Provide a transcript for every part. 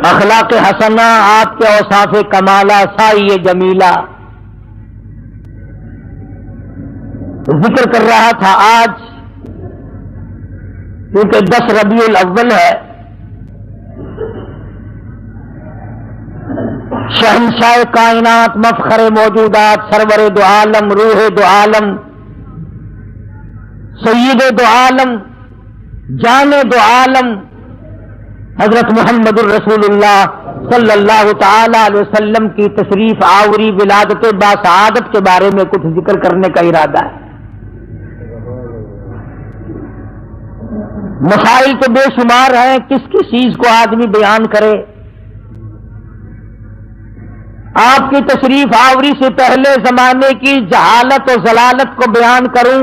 اخلاق حسنہ آپ کے اوصاف کمالہ سائی جمیلہ ذکر کر رہا تھا آج، کیونکہ 10 ربیع الاول ہے، شہنشاہ کائنات، مفخر موجودات، سرور دو عالم، روح دو عالم، سید دو عالم، جان دو عالم، حضرت محمد الرسول اللہ صلی اللہ تعالی علیہ وسلم کی تشریف آوری ولادت باسعادت کے بارے میں کچھ ذکر کرنے کا ارادہ ہے۔ مسائل تو بے شمار ہیں، کس کس چیز کو آدمی بیان کرے۔ آپ کی تشریف آوری سے پہلے زمانے کی جہالت و ضلالت کو بیان کروں۔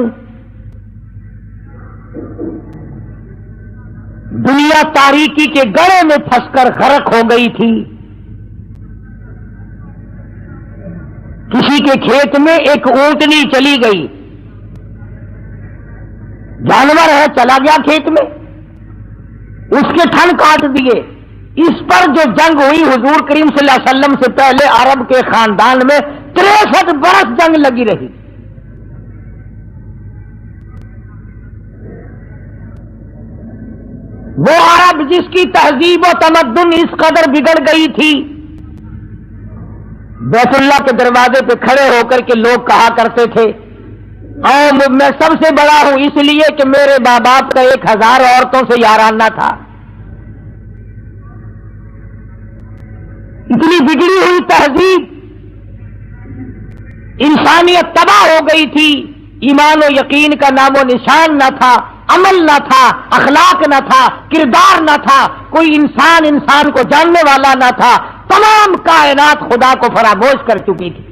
دنیا تاریکی کے گڑھے میں پھنس کر غرق ہو گئی تھی۔ کسی کے کھیت میں ایک اونٹنی چلی گئی، جانور ہے چلا گیا کھیت میں، اس کے تھن کاٹ دیے۔ اس پر جو جنگ ہوئی حضور کریم صلی اللہ علیہ وسلم سے پہلے عرب کے خاندان میں 63 برس جنگ لگی رہی۔ وہ عرب جس کی تہذیب و تمدن اس قدر بگڑ گئی تھی، بیت اللہ کے دروازے پہ کھڑے ہو کر کے لوگ کہا کرتے تھے اور میں سب سے بڑا ہوں اس لیے کہ میرے ماں باپ کا 1000 عورتوں سے یارانہ تھا۔ اتنی بگڑی ہوئی تہذیب، انسانیت تباہ ہو گئی تھی، ایمان و یقین کا نام و نشان نہ تھا، عمل نہ تھا، اخلاق نہ تھا، کردار نہ تھا، کوئی انسان کو جاننے والا نہ تھا، تمام کائنات خدا کو فراموش کر چکی تھی۔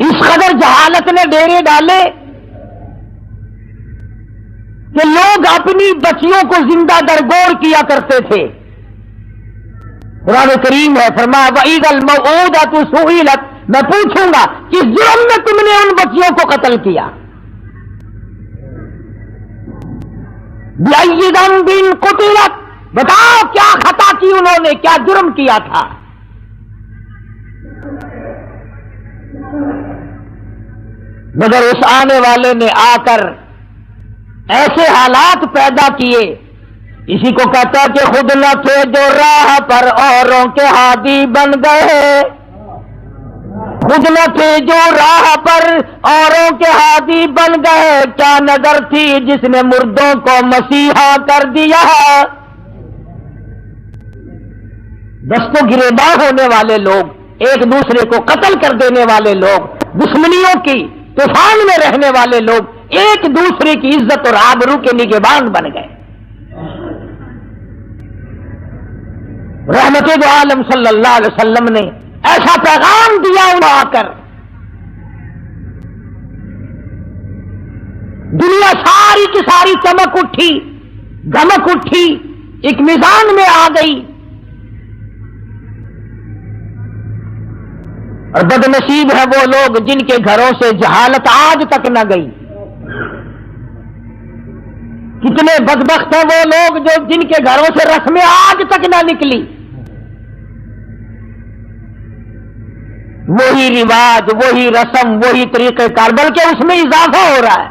اس قدر جہالت نے ڈیرے ڈالے کہ لوگ اپنی بچیوں کو زندہ درگور کیا کرتے تھے۔ قرآن کریم ہے، فرمایا وَإِذَا الْمَوْءُودَةُ سُئِلَتْ، میں پوچھوں گا کس جرم میں تم نے ان بچیوں کو قتل کیا۔ بِأَيِّ ذَنبٍ قُتِلَتْ، بتاؤ کیا خطا کی انہوں نے، کیا جرم کیا تھا۔ مگر اس آنے والے نے آ کر ایسے حالات پیدا کیے، اسی کو کہتا کہ خود نہ تھے جو راہ پر اوروں کے ہادی بن گئے، خود نہ تھے جو راہ پر اوروں کے ہادی بن گئے، کیا نظر تھی جس نے مردوں کو مسیحا کر دیا۔ دستوں گریباں ہونے والے لوگ، ایک دوسرے کو قتل کر دینے والے لوگ، دشمنیوں کی طوفان میں رہنے والے لوگ ایک دوسرے کی عزت اور آبرو کے نگہبان بن گئے۔ رحمت دو عالم صلی اللہ علیہ وسلم نے ایسا پیغام دیا انہیں آ کر، دنیا ساری کی ساری چمک اٹھی، گمک اٹھی، ایک میزان میں آ گئی۔ اور بد نصیب ہے وہ لوگ جن کے گھروں سے جہالت آج تک نہ گئی۔ کتنے بدبخت ہیں وہ لوگ جو جن کے گھروں سے رسمیں آج تک نہ نکلی۔ وہی رواج، وہی رسم، وہی طریقہ کار، بلکہ اس میں اضافہ ہو رہا ہے۔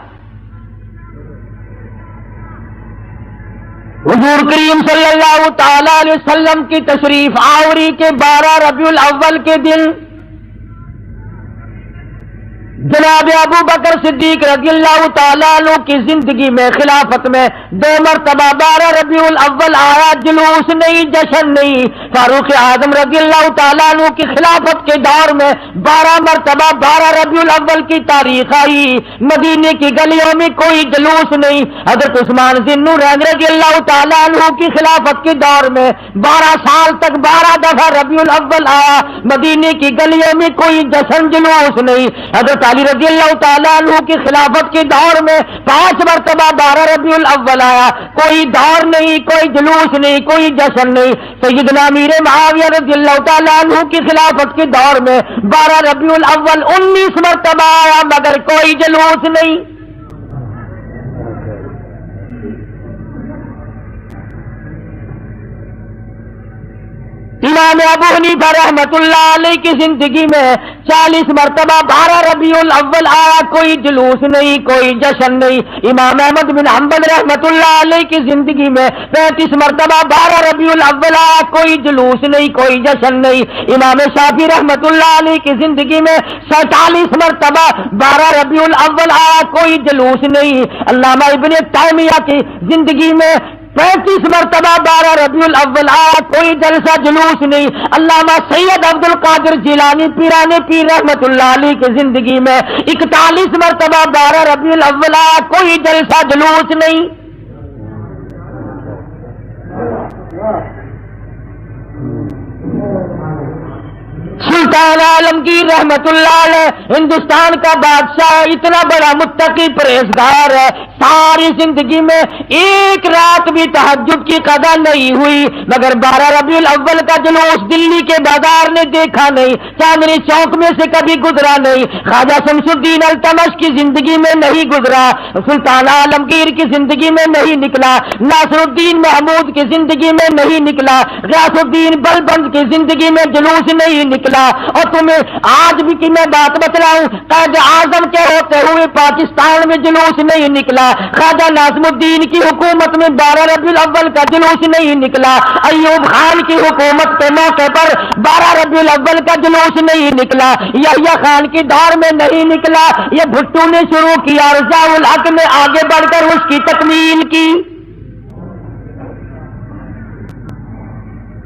حضور کریم صلی اللہ تعالی علیہ وسلم کی تشریف آوری کے 12 ربیع الاول کے دن جناب ابو بکر صدیق رضی اللہ تعالیٰ عنہ کی زندگی میں، خلافت میں 2 مرتبہ 12 ربیع الاول آیا، جلوس نہیں، جشن نہیں۔ فاروق اعظم رضی اللہ تعالیٰ عنہ کی خلافت کے دور میں 12 مرتبہ 12 ربیع الاول کی تاریخ آئی، مدینے کی گلیوں میں کوئی جلوس نہیں۔ حضرت عثمان ذی النورین رضی اللہ تعالیٰ عنہ کی خلافت کے دور میں 12 سال تک 12 دفعہ ربیع الاول آیا، مدینے کی گلیوں میں کوئی جشن جلوس نہیں۔ حضرت علی رضی اللہ تعالیٰ عنہ کی خلافت کے دور میں 5 مرتبہ 12 ربیع الاول آیا، کوئی دور نہیں، کوئی جلوس نہیں، کوئی جشن نہیں۔ سیدنا امیر معاویہ رضی اللہ تعالیٰ عنہ کی خلافت کے دور میں 12 ربیع الاول 19 مرتبہ آیا، مگر کوئی جلوس نہیں۔ امام ابو حنیفہ رحمت اللہ علیہ کی زندگی میں 40 مرتبہ 12 ربیع الاول آیا، کوئی جلوس نہیں، کوئی جشن نہیں۔ امام احمد بن حنبل رحمت اللہ علیہ کی زندگی میں 35 مرتبہ 12 ربیع الاول آیا، کوئی جلوس نہیں، کوئی جشن نہیں۔ امام شافعی رحمت اللہ علیہ کی زندگی میں 47 مرتبہ 12 ربیع الاول آیا، کوئی جلوس نہیں۔ علامہ ابن تیمیہ کی زندگی میں 35 مرتبہ 12 ربیع الاول آیا، کوئی جلسہ جلوس نہیں۔ علامہ سید عبد القادر جیلانی پیران پیر رحمت اللہ علیہ کی زندگی میں 41 مرتبہ 12 ربیع الاول آیا، کوئی جلسہ جلوس نہیں۔ سلطان عالمگیر رحمت اللہ علیہ ہندوستان کا بادشاہ، اتنا بڑا متقی پرہیزگار ہے، ساری زندگی میں ایک رات بھی تہجد کی قضا نہیں ہوئی، مگر 12 ربیع الاول کا جلوس دلی کے بازار نے دیکھا نہیں، چاندنی چوک میں سے کبھی گزرا نہیں، خواجہ شمس الدین التمش کی زندگی میں نہیں گزرا، سلطان عالمگیر کی زندگی میں نہیں نکلا، ناصر الدین محمود کی زندگی میں نہیں نکلا، غیاث الدین بلبند کی زندگی میں جلوس نہیں نکلا۔ اور تمہیں آج بھی کہ میں بات بتلاؤں، قائد اعظم کے ہوتے ہوئے پاکستان میں جلوس نہیں نکلا، خواجہ ناظم الدین کی حکومت میں 12 ربیع الاول کا جلوس نہیں نکلا، ایوب خان کی حکومت کے موقع پر 12 ربیع الاول کا جلوس نہیں نکلا، یحییٰ خان کی دور میں نہیں نکلا، یہ بھٹو نے شروع کیا، رضا الحق نے آگے بڑھ کر اس کی تکمیل کی۔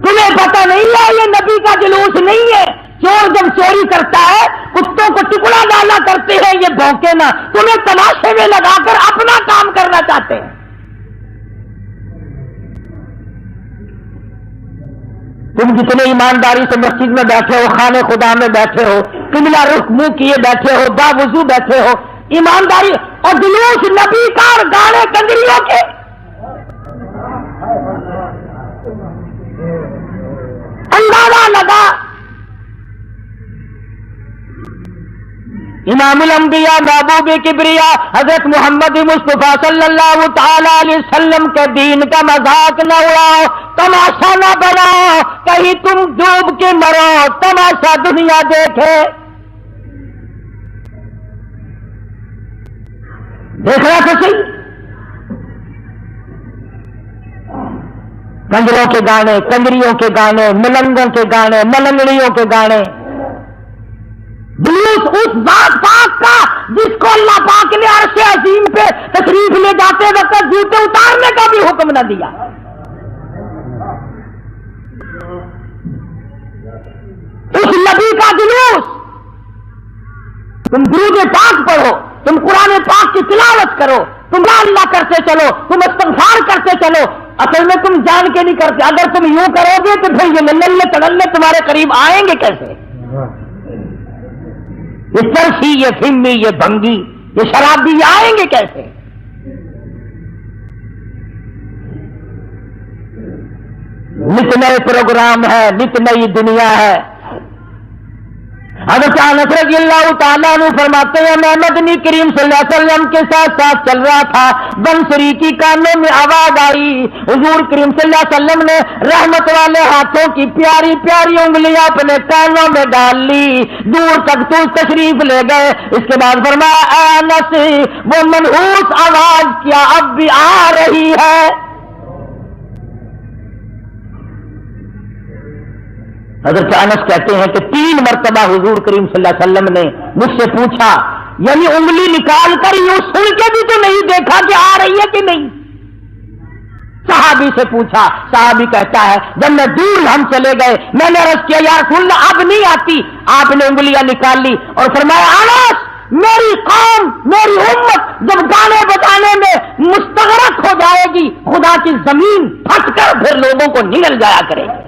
تمہیں پتہ نہیں ہے یہ نبی کا جلوس نہیں ہے۔ چور جب چوری کرتا ہے کتوں کو ٹکڑا ڈالا کرتے ہیں، یہ بھونکے نہ، تمہیں تماشے میں لگا کر اپنا کام کرنا چاہتے ہیں۔ تم جتنے ایمانداری سے مسجد میں بیٹھے ہو، خانے خدا میں بیٹھے ہو، قبلہ رخ منہ کیے بیٹھے ہو، باوضو بیٹھے ہو، ایمانداری اور جلوس نبی کا اور گانے کنجریوں کے، اندازہ لگا۔ امام الانبیاء محبوب کبریا حضرت محمد مصطفیٰ صلی اللہ تعالی علیہ وسلم کے دین کا مذاق نہ اڑاؤ، تماشا نہ بناؤ، کہیں تم ڈوب کے مرو، تماشا دنیا دیکھے۔ دیکھنا تو صحیح، کنجروں کے گانے، کنجریوں کے گانے، ملنگوں کے گانے، ملنگڑیوں کے گانے، جلوس اس ذات پاک کا جس کو اللہ پاک نے عرش عظیم پہ تشریف لے جاتے وقت جوتے اتارنے کا بھی حکم نہ دیا۔ اس نبی کا جلوس، تم درود پاک پڑھو، تم قرآن پاک کی تلاوت کرو، تم لا اللہ کرتے چلو، تم استغفار کرتے چلو، اصل میں تم جان کے نہیں کرتے۔ اگر تم یوں کرو گے تو پھر یہ نلے تڑلے تمہارے قریب آئیں گے کیسے؟ یہ چرسی، یہ فمی، یہ بھنگی، یہ شرابی آئیں گے کیسے؟ نت نئے پروگرام ہے، نت نئی دنیا ہے۔ حضرت انس رضی اللہ تعالیٰ عنہ فرماتے ہیں میں مدنی کریم صلی اللہ علیہ وسلم کے ساتھ ساتھ چل رہا تھا، بنسری کی کانوں میں آواز آئی، حضور کریم صلی اللہ علیہ وسلم نے رحمت والے ہاتھوں کی پیاری پیاری انگلیاں اپنے کانوں میں ڈال لی، دور تک تو تشریف لے گئے۔ اس کے بعد فرمایا اے انس، وہ منحوس آواز کیا اب بھی آ رہی ہے؟ حضرت انس کہتے ہیں کہ 3 مرتبہ حضور کریم صلی اللہ علیہ وسلم نے مجھ سے پوچھا، یعنی انگلی نکال کر یوں سن کے بھی تو نہیں دیکھا کہ آ رہی ہے کہ نہیں؟ صحابی سے پوچھا، صحابی کہتا ہے جب میں دور ہم چلے گئے میں نے عرض کیا یا رسول اللہ اب نہیں آتی، آپ نے انگلیاں نکال لی اور فرمایا انس، میری قوم، میری امت جب گانے بجانے میں مستغرق ہو جائے گی، خدا کی زمین پھٹ کر پھر لوگوں کو نگل جایا کرے گی۔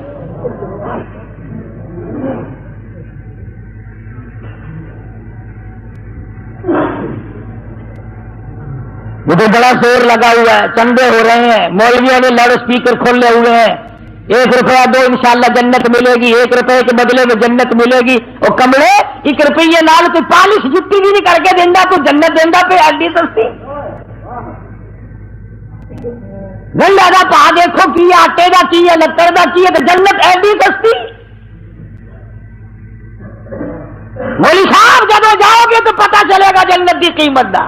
وہ تو بڑا زور لگا ہوا ہے، چندے ہو رہے ہیں، مولویوں نے لاؤڈ اسپیکر کھولے ہوئے ہیں، 1 روپیہ دو انشاءاللہ جنت ملے گی، 1 روپے کے بدلے میں جنت ملے گی۔ وہ کمڑے 1 روپیے نال کوئی پالش جتی بھی نہیں کر کے دینا، تو جنت دینا پہ ایڈی سستی گنڈا کا پا دیکھو کی ہے، آٹے کا کی ہے، لکڑ کا کی ہے، تو جنت ایڈی سستی۔ مولوی صاحب جب جاؤ گے تو پتہ چلے گا جنت کی قیمت دا۔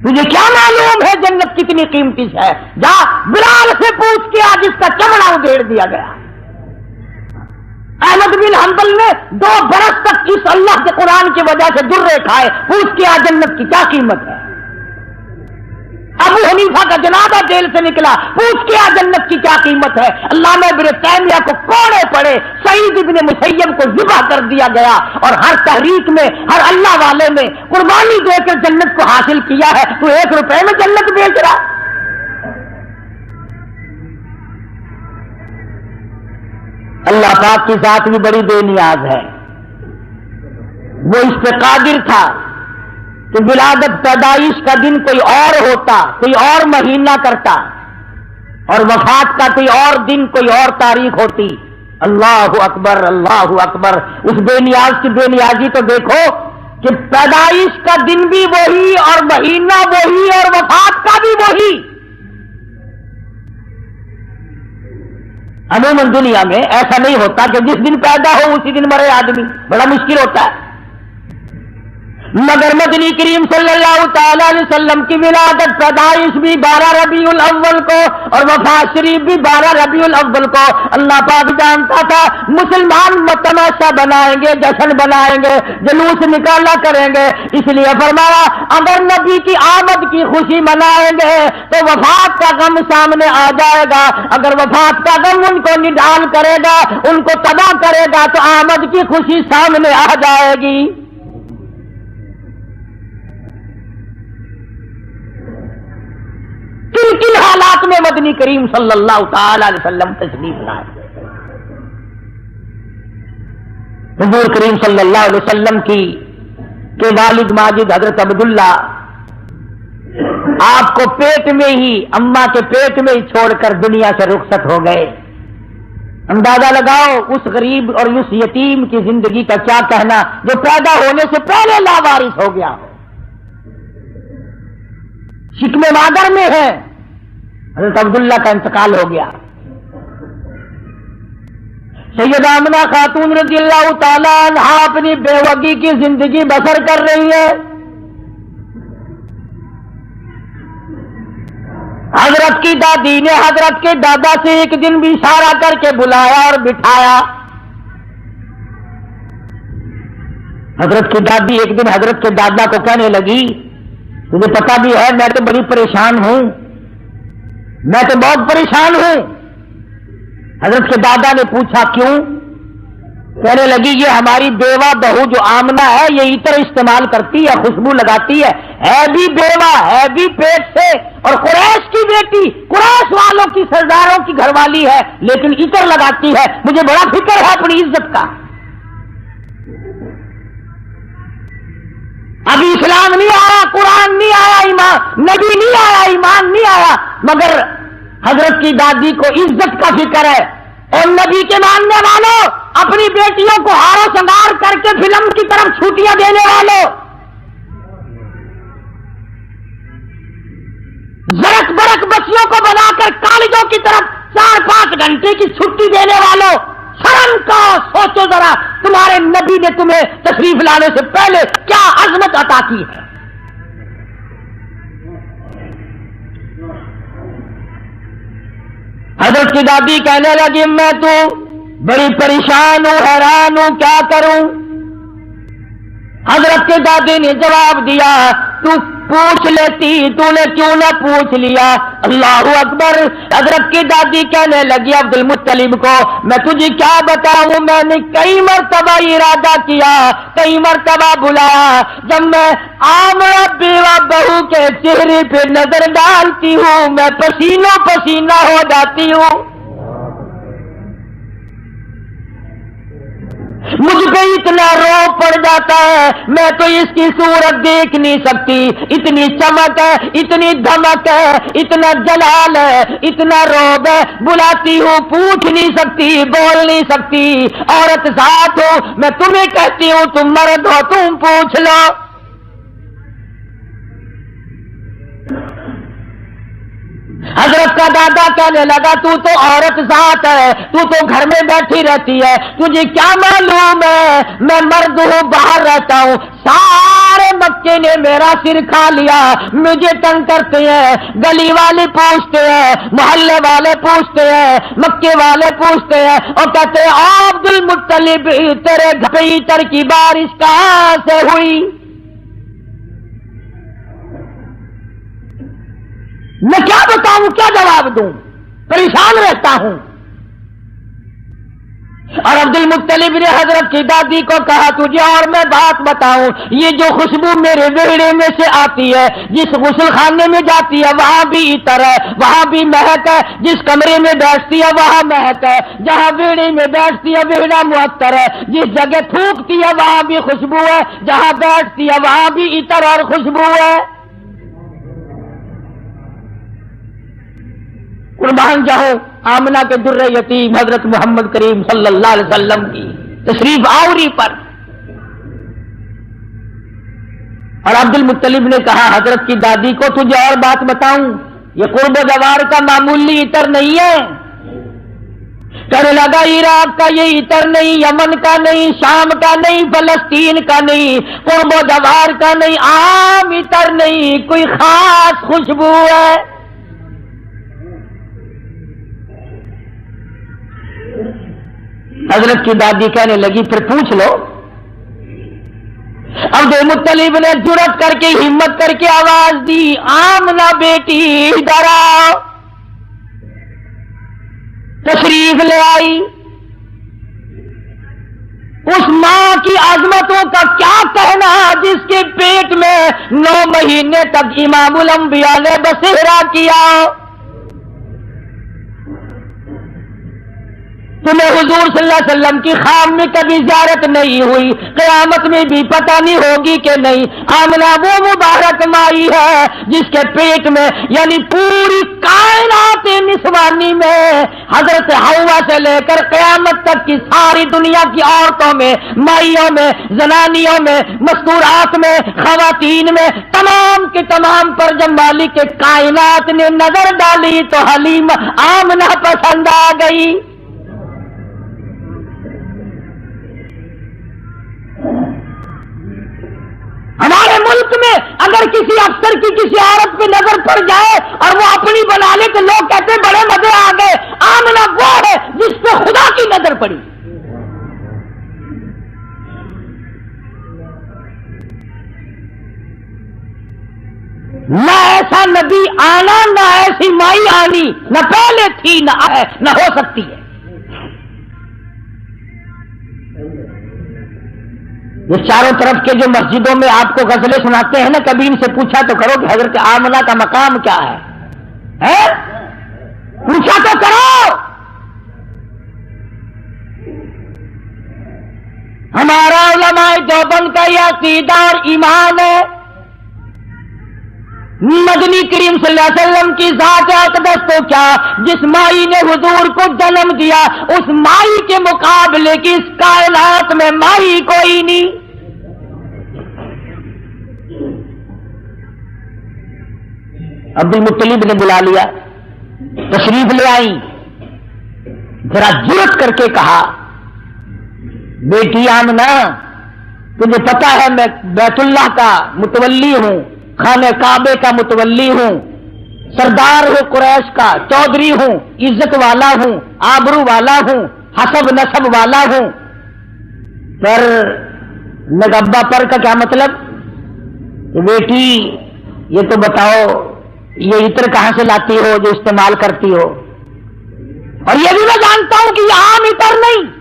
تجھے کیا معلوم ہے جنت کتنی قیمتی ہے؟ جا بلال سے پوچھ کے آج اس کا چمڑا ادھیڑ دیا گیا۔ احمد بن حنبل نے 2 برس تک اس اللہ کے قرآن کی وجہ سے درے کھائے، پوچھ کے آج جنت کی کیا قیمت ہے؟ ابو حنیفہ کا جنازہ جیل سے نکلا، پوچھ کے آ جنت کی کیا قیمت ہے؟ علامہ ابن تیمیہ کو کوڑے پڑے، سعید ابن مسیب کو ذبح کر دیا گیا، اور ہر تحریک میں، ہر اللہ والے میں قربانی دے کر جنت کو حاصل کیا ہے، تو 1 روپے میں جنت بیچ رہا۔ اللہ پاک کی ذات بھی بڑی بے نیاز ہے، وہ اس پہ قادر تھا کہ ولادت پیدائش کا دن کوئی اور ہوتا، کوئی اور مہینہ کرتا، اور وفات کا کوئی اور دن، کوئی اور تاریخ ہوتی۔ اللہ اکبر، اللہ اکبر۔ اس بے نیاز کی بے نیازی تو دیکھو کہ پیدائش کا دن بھی وہی، اور مہینہ وہی، اور وفات کا بھی وہی۔ عموماً دنیا میں ایسا نہیں ہوتا کہ جس دن پیدا ہو اسی دن مرے آدمی، بڑا مشکل ہوتا ہے، مگر مدنی کریم صلی اللہ تعالی علیہ وسلم کی ولادت پیدائش بھی 12 ربیع الاول کو، اور وفات شریف بھی 12 ربیع الاول کو۔ اللہ پاک جانتا تھا مسلمان تماشا بنائیں گے، جشن بنائیں گے، جلوس نکالا کریں گے، اس لیے فرمایا اگر نبی کی آمد کی خوشی منائیں گے تو وفات کا غم سامنے آ جائے گا، اگر وفات کا غم ان کو نڈال کرے گا، ان کو تباہ کرے گا، تو آمد کی خوشی سامنے آ جائے گی۔ کن کن حالات میں مدنی کریم صلی اللہ تعالی علیہ وسلم تشریف لائے؟ حضور کریم صلی اللہ علیہ وسلم کے والد ماجد حضرت عبداللہ آپ کو پیٹ میں ہی، اماں کے پیٹ میں ہی چھوڑ کر دنیا سے رخصت ہو گئے۔ اندازہ لگاؤ اس غریب اور اس یتیم کی زندگی کا کیا کہنا جو پیدا ہونے سے پہلے لاوارث ہو گیا، شکم مادر میں ہے۔ حضرت عبداللہ کا انتقال ہو گیا۔ سیدہ آمنہ خاتون رضی اللہ تعالی عنہا اپنی بیوگی کی زندگی بسر کر رہی ہے۔ حضرت کی دادی نے حضرت کے دادا سے ایک دن بھی اشارہ کر کے بلایا اور بٹھایا۔ حضرت کی دادی ایک دن حضرت کے دادا کو کہنے لگی تجھے پتا بھی ہے میں تو بڑی پریشان ہوں، میں تو بہت پریشان ہوں۔ حضرت کے دادا نے پوچھا کیوں؟ کہنے لگی یہ ہماری بیوہ بہو جو آمنہ ہے یہ عطر استعمال کرتی ہے، خوشبو لگاتی ہے بھی بیوہ ہے بھی پیٹ سے، اور قریش کی بیٹی، قریش والوں کی سرداروں کی گھر والی ہے، لیکن عطر لگاتی ہے، مجھے بڑا فکر ہے اپنی عزت کا۔ ابھی اسلام نہیں آیا، قرآن نہیں آیا، ایمان نبی نہیں آیا، ایمان نہیں آیا، مگر حضرت کی دادی کو عزت کا فکر ہے۔ اور نبی کے ماننے والوں، اپنی بیٹیوں کو ہار و سنگار کر کے فلم کی طرف چھٹیاں دینے والوں، زرک برک بچیوں کو بنا کر کالجوں کی طرف 4-5 گھنٹے کی چھٹی دینے والوں، شرم کا سوچو ذرا تمہارے نبی نے تمہیں تشریف لانے سے پہلے کیا عظمت عطا کی ہے۔ حضرت کی دادی کہنے لگی میں تو بڑی پریشان ہوں، حیران ہوں، کیا کروں؟ حضرت کے دادی نے جواب دیا تو پوچھ لیتی، تو نے کیوں نہ پوچھ لیا؟ اللہ اکبر۔ حضرت کی دادی کہنے لگی عبد المطلب کو میں تجھے کیا بتاؤں، میں نے کئی مرتبہ ارادہ کیا، کئی مرتبہ بلایا، جب میں آمنہ بیوہ بہو کے چہرے پہ نظر ڈالتی ہوں میں پسینوں پسینہ ہو جاتی ہوں، مجھ پہ اتنا روب پڑ جاتا ہے میں تو اس کی صورت دیکھ نہیں سکتی، اتنی چمک ہے، اتنی دھمک ہے، اتنا جلال ہے، اتنا روب ہے، بلاتی ہوں پوچھ نہیں سکتی، بول نہیں سکتی، عورت ذات ہو، میں تمہیں کہتی ہوں تم مرد ہو، تم پوچھ لو۔ حضرت کا دادا کہنے لگا تو عورت ذات ہے، تو گھر میں بیٹھی رہتی ہے، تجھے کیا معلوم ہے میں مرد ہوں، باہر رہتا ہوں، سارے مکے نے میرا سر کھا لیا، مجھے تنگ کرتے ہیں، گلی والے پوچھتے ہیں، محلے والے پوچھتے ہیں، مکے والے پوچھتے ہیں اور کہتے ہیں عبد المطلب تیرے گھر عطر کی بارش کہاں سے ہوئی؟ میں کیا بتاؤں، کیا جواب دوں، پریشان رہتا ہوں۔ اور عبد المطلب نے حضرت کی دادی کو کہا تجھے اور میں بات بتاؤں، یہ جو خوشبو میرے ویڑے میں سے آتی ہے، جس غسل خانے میں جاتی ہے وہاں بھی عطر ہے، وہاں بھی مہک ہے، جس کمرے میں بیٹھتی ہے وہاں مہک ہے، جہاں ویڑے میں بیٹھتی ہے ویڑا معطر ہے، جس جگہ تھوکتی ہے وہاں بھی خوشبو ہے، جہاں بیٹھتی ہے وہاں بھی عطر اور خوشبو ہے۔ قربان جاؤ آمنہ کے در یتیم حضرت محمد کریم صلی اللہ علیہ وسلم کی تشریف آوری پر۔ اور عبد المطلب نے کہا حضرت کی دادی کو تجھے اور بات بتاؤں، یہ قرب و جوار کا معمولی عطر نہیں ہے۔ کہنے لگا عراق کا یہ عطر نہیں، یمن کا نہیں، شام کا نہیں، فلسطین کا نہیں، قرب و جوار کا نہیں، عام عطر نہیں، کوئی خاص خوشبو ہے۔ حضرت کی دادی کہنے لگی پھر پوچھ لو۔ عبد المطلب نے جرأت کر کے ہمت کر کے آواز دی آمنہ بیٹی ادھر آؤ، تشریف لے آئی۔ اس ماں کی عظمتوں کا کیا کہنا جس کے پیٹ میں 9 مہینے تک امام الانبیاء نے بسیرا کیا۔ تمہیں حضور صلی اللہ علیہ وسلم کی خام میں کبھی زیارت نہیں ہوئی، قیامت میں بھی پتہ نہیں ہوگی کہ نہیں۔ آمنہ وہ مبارک مائی ہے جس کے پیٹ میں یعنی پوری کائنات نسوانی میں حضرت حوا سے لے کر قیامت تک کی ساری دنیا کی عورتوں میں، مائیوں میں، زنانیوں میں، مستورات میں، خواتین میں، تمام کے تمام پر جب مالک کے کائنات نے نظر ڈالی تو حلیم آمنہ پسند آ گئی۔ ہمارے ملک میں اگر کسی افسر کی کسی عورت پہ نظر پڑ جائے اور وہ اپنی بنا لے تو لوگ کہتے ہیں بڑے مزے آ گئے۔ آمنہ وہ ہے جس پہ خدا کی نظر پڑی۔ نہ ایسا نبی آنا، نہ ایسی مائی آنی، نہ پہلے تھی نہ ہے نہ ہو سکتی ہے۔ یہ چاروں طرف کے جو مسجدوں میں آپ کو غزلیں سناتے ہیں نا، کبھی ان سے پوچھا تو کرو کہ حضرت آمنہ کا مقام کیا ہے؟ پوچھا تو کرو۔ ہمارا علماء دیوبند کا یہ عقیدہ اور ایمان ہے، مدنی کریم صلی اللہ علیہ وسلم کی ذات اقدس تو کیا، جس مائی نے حضور کو جنم دیا اس مائی کے مقابلے کی اس کائنات میں مائی کوئی نہیں۔ عبد المطلب نے بلا لیا، تشریف لے آئی، ذرا جرأت کر کے کہا بیٹی آمنہ تجھے پتا ہے میں بیت اللہ کا متولی ہوں، خانہ کعبے کا متولی ہوں، سردار ہوں قریش کا، چودھری ہوں، عزت والا ہوں، آبرو والا ہوں، حسب نسب والا ہوں۔ پر نگبا پر کا کیا مطلب؟ بیٹی یہ تو بتاؤ یہ عطر کہاں سے لاتی ہو جو استعمال کرتی ہو؟ اور یہ بھی میں جانتا ہوں کہ یہ عام عطر نہیں۔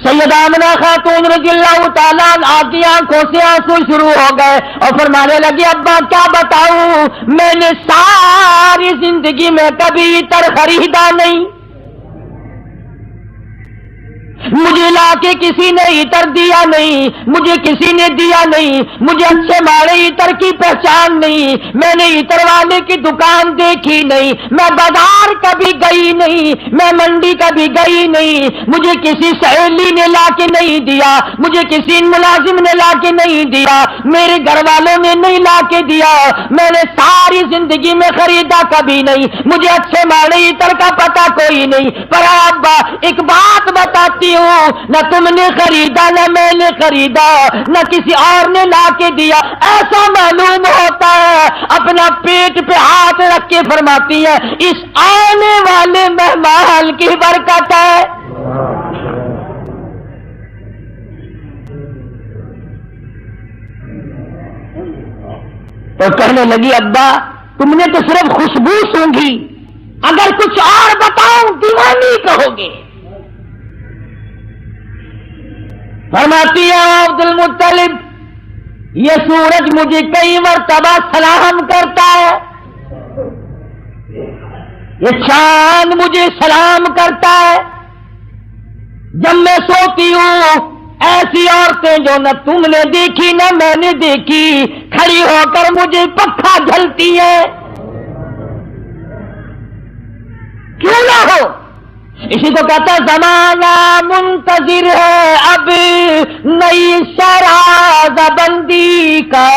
سیدہ آمنہ خاتون رضی اللہ تعالیٰ عنہا کی آنکھوں سے آنسو شروع ہو گئے اور فرمانے لگی ابا کیا بتاؤں، میں نے ساری زندگی میں کبھی عطر خریدا نہیں، مجھے لا کے کسی نے عطر دیا نہیں، مجھے کسی نے دیا نہیں، مجھے اچھے مارے عطر کی پہچان نہیں، میں نے عطر والے کی دکان دیکھی نہیں، میں بازار کبھی گئی نہیں، میں منڈی کبھی گئی نہیں، مجھے کسی سہیلی نے لا کے نہیں دیا، مجھے کسی ملازم نے لا کے نہیں دیا، میرے گھر والوں نے نہیں لا کے دیا، میں نے ساری زندگی میں خریدا کبھی نہیں، مجھے اچھے مارے عطر کا پتہ کوئی نہیں، پر ابا ایک بات بتاتی ہوں، نہ تم نے خریدا نہ میں نے خریدا نہ کسی اور نے لا کے دیا، ایسا معلوم ہوتا ہے، اپنا پیٹ پہ ہاتھ رکھ کے فرماتی ہے اس آنے والے مہمان کی برکت ہے۔ تو کہنے لگی ابا تم نے تو صرف خوشبو سونگھی، اگر کچھ اور بتاؤں دیوانی کہو گے۔ فرماتی ہے عبد المطلب یہ سورج مجھے کئی مرتبہ سلام کرتا ہے، یہ چاند مجھے سلام کرتا ہے، جب میں سوتی ہوں ایسی عورتیں جو نہ تم نے دیکھی نہ میں نے دیکھی کھڑی ہو کر مجھے پکھا جھلتی ہے، کیوں نہ ہو؟ اسی کو کہتا زمانہ منتظر ہے اب نئی شراز بندی کا،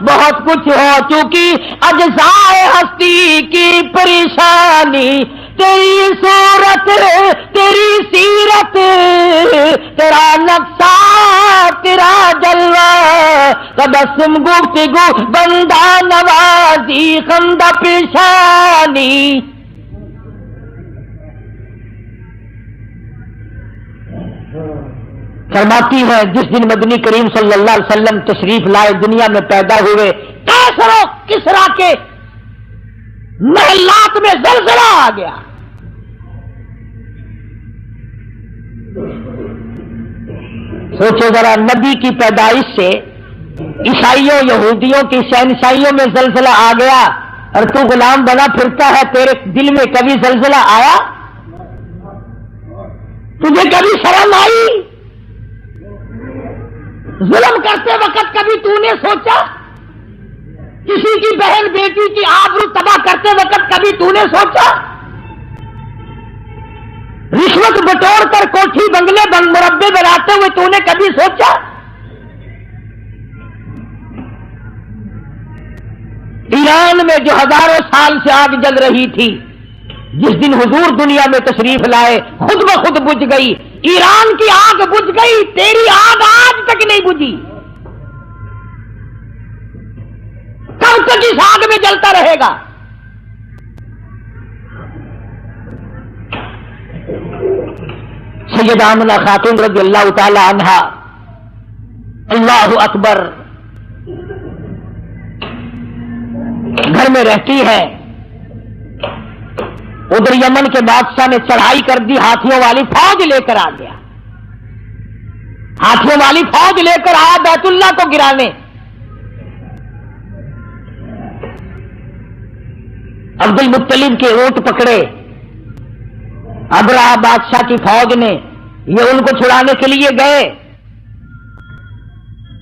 بہت کچھ ہو چکی اجزائے ہستی کی پریشانی، تیری صورت تیری سیرت تیرا نقشہ تیرا جلوہ، تبسم گفتگو بندہ نوازی خندہ پیشانی۔ فرماتی ہے جس دن مدنی کریم صلی اللہ علیہ وسلم تشریف لائے دنیا میں پیدا ہوئے، کیسر و کسریٰ کے محلات میں زلزلہ آ گیا، سوچو ذرا نبی کی پیدائش سے عیسائیوں یہودیوں کی شہنشاہیوں میں زلزلہ آ گیا اور تو غلام بنا پھرتا ہے، تیرے دل میں کبھی زلزلہ آیا؟ تجھے کبھی شرم آئی؟ ظلم کرتے وقت کبھی تو نے سوچا؟ کسی کی بہن بیٹی کی آبرو تباہ کرتے وقت کبھی تو نے سوچا؟ رشوت بٹور کر کوٹھی بنگلے مربے بناتے ہوئے تو نے کبھی سوچا؟ ایران میں جو ہزاروں سال سے آگ جل رہی تھی، جس دن حضور دنیا میں تشریف لائے خود بخود بجھ گئی، ایران کی آگ بجھ گئی، تیری آگ آج تک نہیں بجھی، کب تک اس آگ میں جلتا رہے گا؟ سیدہ آمنہ خاتون رضی اللہ تعالی عنہا اللہ اکبر گھر میں رہتی ہے، ادھر یمن کے بادشاہ نے چڑھائی کر دی، ہاتھیوں والی فوج لے کر آ گیا، ہاتھیوں والی فوج لے کر آیا بیت اللہ کو گرانے۔ عبد المطلب کے اونٹ پکڑے ابرہہ بادشاہ کی فوج نے، یہ ان کو چھڑانے کے لیے گئے،